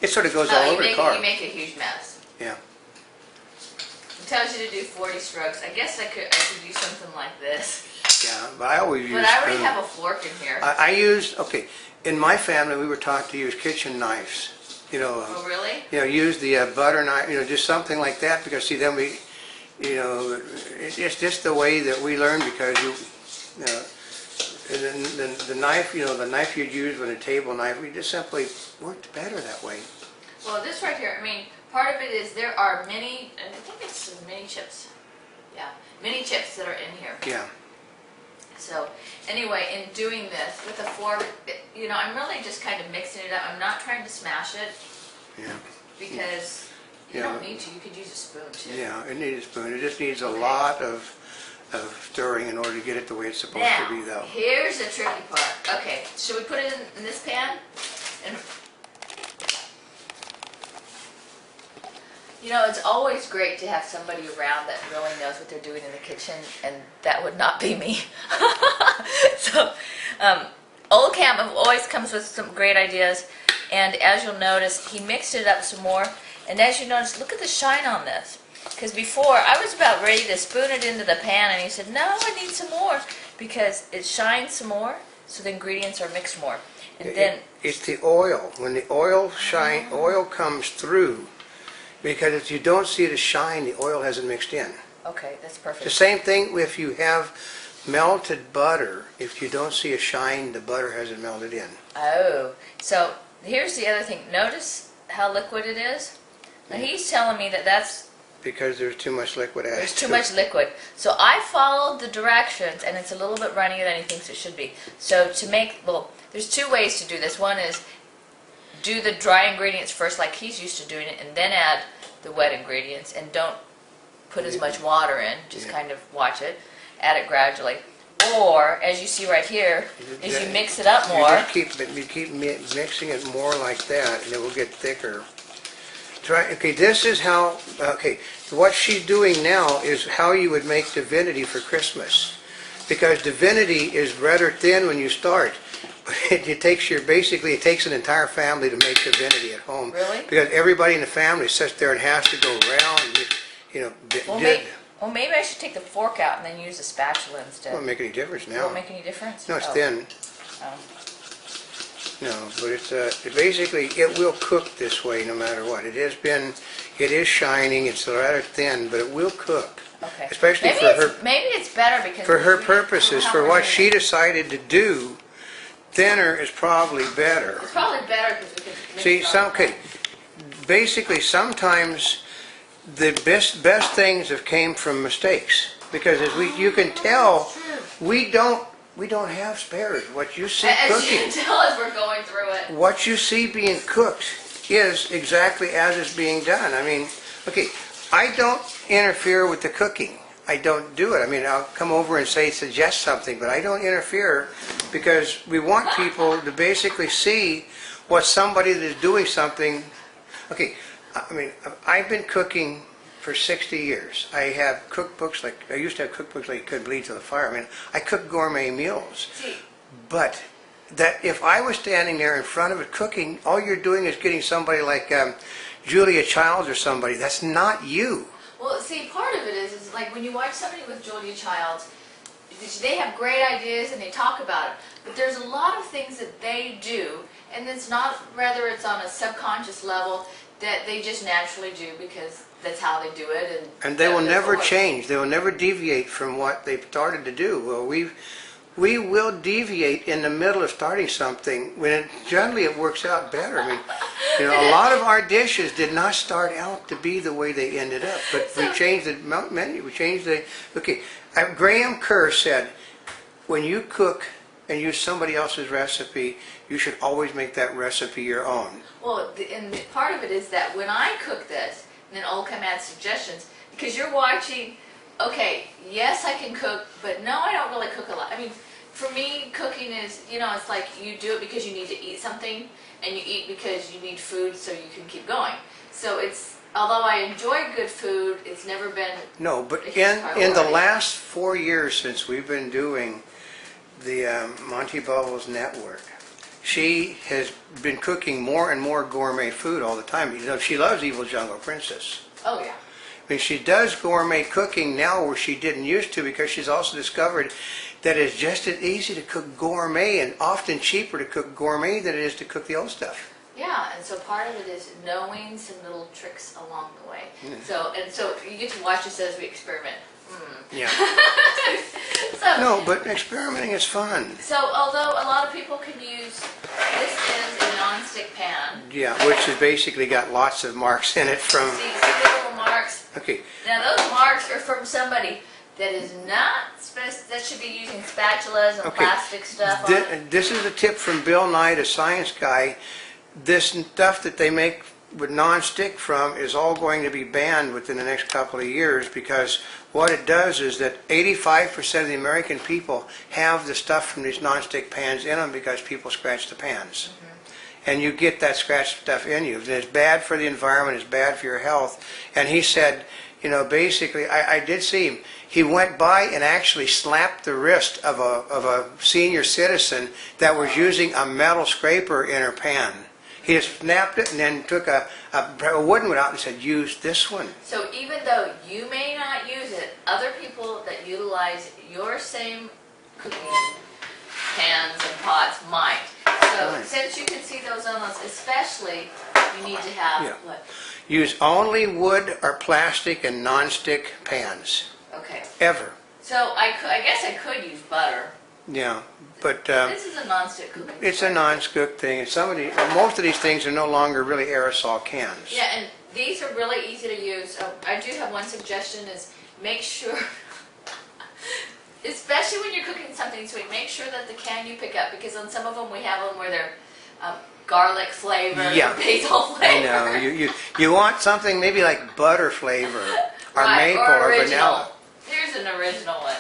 it sort of goes all over the car. You make a huge mess. Yeah. It tells you to do 40 strokes. I guess I could do something like this. Yeah, but I always use. But I already have a fork in here. I use, okay, in my family we were taught to use kitchen knives. Oh, really? Use the butter knife, just something like that, because see, then we, it's just the way that we learn, because the knife, the knife you'd use with a table knife, we just simply worked better that way. Well, this right here, I mean, part of it is there are mini, I think it's some mini chips. Yeah, mini chips that are in here. Yeah. So anyway, in doing this with a fork, I'm really just kind of mixing it up. I'm not trying to smash it. Yeah. Because you don't need to. You could use a spoon too. Yeah, it needs a spoon. It just needs a lot of stirring in order to get it the way it's supposed to be, though. Here's the tricky part. Okay, should we put it in this pan? And it's always great to have somebody around that really knows what they're doing in the kitchen, and that would not be me. So, Old Cam always comes with some great ideas, and as you'll notice, he mixed it up some more, and as you notice, look at the shine on this. Because before, I was about ready to spoon it into the pan, and he said, no, I need some more, because it shines some more, so the ingredients are mixed more. And then it's the oil. When the oil comes through, because if you don't see the shine, the oil hasn't mixed in. Okay, that's perfect. The same thing if you have melted butter. If you don't see a shine, the butter hasn't melted in. Oh, so here's the other thing. Notice how liquid it is? Now he's telling me that that's because there's too much liquid added. There's too much liquid. So I followed the directions, and it's a little bit runnier than he thinks it should be. So there's two ways to do this. One is do the dry ingredients first like he's used to doing it, and then add the wet ingredients, and don't put as much water in. Just kind of watch it. Add it gradually. Or, as you see right here, is you mix it up more. You keep mixing it more like that, and it will get thicker. Okay, this is how, what she's doing now is how you would make divinity for Christmas. Because divinity is rather thin when you start. It takes an entire family to make divinity at home. Really? Because everybody in the family sits there and has to go around, Well, maybe I should take the fork out and then use a spatula instead. It won't make any difference now. It won't make any difference? No, it's thin. Oh. No, but it will cook this way no matter what. It is shining, it's rather thin, but it will cook. Okay. Especially maybe it's better because for her purposes, for what she decided to do, thinner is probably better. It's probably better because we can mix basically sometimes the best things have came from mistakes, because as you can tell, we don't have spares. What you see cooking, as you can tell as we're going through it, what you see being cooked is exactly as it's being done. I mean, I don't interfere with the cooking. I don't do it. I mean, I'll come over and suggest something, but I don't interfere, because we want people to basically see what somebody that is doing something. Okay, I mean, I've been cooking for 60 years. I have cookbooks I used to have cookbooks like you couldn't believe to the fire. I mean, I cook gourmet meals. But that if I was standing there in front of it cooking, all you're doing is getting somebody like Julia Childs or somebody. That's not you. Well, see, part of it is like when you watch somebody with Julia Childs, they have great ideas and they talk about it, but there's a lot of things that they do, and it's not, whether it's on a subconscious level, that they just naturally do because that's how they do it. And they will never change. They will never deviate from what they've started to do. Well, we will deviate in the middle of starting something when generally it works out better. I mean, a lot of our dishes did not start out to be the way they ended up, but we changed the menu. We changed Graham Kerr said, when you cook and use somebody else's recipe, you should always make that recipe your own. Well, and part of it is that when I cook this, and then I'll come add suggestions, because you're watching, yes, I can cook, but no, I don't really cook a lot. I mean, for me, cooking is, it's like you do it because you need to eat something, and you eat because you need food so you can keep going. So although I enjoy good food, it's never been No, but in the last 4 years since we've been doing the Monty Bubbles Network, she has been cooking more and more gourmet food all the time. You know, she loves Evil Jungle Princess. Oh yeah. I mean, she does gourmet cooking now where she didn't used to, because she's also discovered that it's just as easy to cook gourmet and often cheaper to cook gourmet than it is to cook the old stuff. Yeah, and so part of it is knowing some little tricks along the way. So you get to watch us as we experiment. Yeah. So, No, but experimenting is fun. so although a lot of people can use, this is a non-stick pan. Yeah, which has basically got lots of marks in it from... See the little marks? Okay, Now those marks are from somebody that is not, that should be using spatulas and Okay. plastic stuff on it. this is a tip from Bill Nye, the science guy. This stuff that they make with non-stick from is all going to be banned within the next couple of years, because what it does is that 85% of the American people have the stuff from these non-stick pans in them because people scratch the pans. And you get that scratched stuff in you. And it's bad for the environment, it's bad for your health. And he said, you know, basically, I did see him. He went by and actually slapped the wrist of a senior citizen that was using a metal scraper in her pan. He just snapped it and then took a wooden one out and said, use this one. So even though you may not use it, other people that utilize your same cooking pans and pots might. So Right. since you can see those on those, especially, you need to have Yeah. what? Use only wood or plastic and non-stick pans, Okay. ever. So I guess I could use butter. Yeah, but This is a non-stick cooking. it's a non-stick thing. And most of these things are no longer really aerosol cans. Yeah, and these are really easy to use. I do have one suggestion: is make sure, especially when you're cooking something sweet, make sure that the can you pick up, because on some of them we have them where they're garlic flavor, Yeah. basil I flavor. know. You want something maybe like butter flavor, or Right, maple, or or original. vanilla. Here's an original one.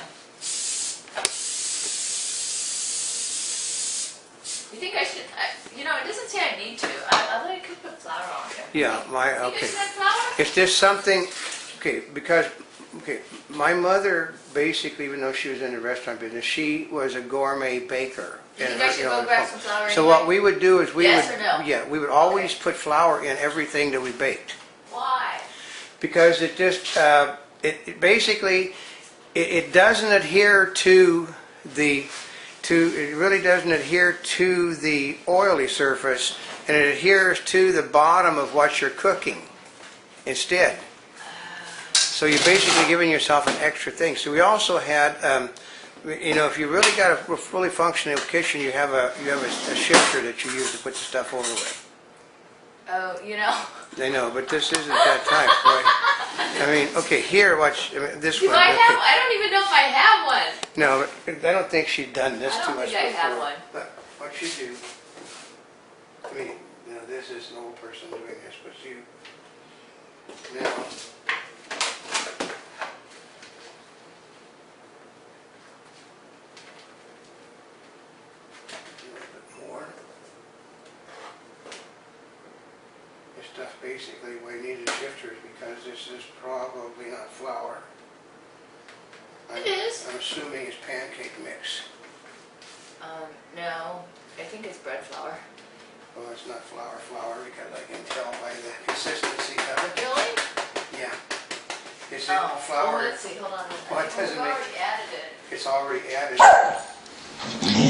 You think I should? You know, it doesn't say I need to. I thought I could put flour on here. Yeah, You think I okay. should add flour? Is this something, because my mother basically, even though she was in the restaurant business, she was a gourmet baker. You think And, I should go grab some flour So anyway? what we would do is Yes or no? we would always Okay. put flour in everything that we baked, Why? because it just it basically it doesn't adhere to the it really doesn't adhere to the oily surface, and it adheres to the bottom of what you're cooking instead. So you're basically giving yourself an extra thing. So we also had, you know, if you really got a fully functioning kitchen, you have a shifter that you use to put the stuff over with. Oh, you know. I know, but this isn't that type, right? I mean, okay, here, watch this Do one. I okay. have? I don't even know if I have one. No, but I don't think she'd done this I too don't much think I have before. one. But what you do, I mean, you know, this is an old person doing this, but you now. A little bit more. This stuff basically, why you need a shifter is because this is probably not flour. It is. I'm assuming it's pancake mix. No. I think it's bread flour. Well, it's not flour because I can tell by the consistency of it. Really? Yeah. Is it Oh, flour? let's see. Hold on. Well, it I think doesn't we've make- already added it. It's already added.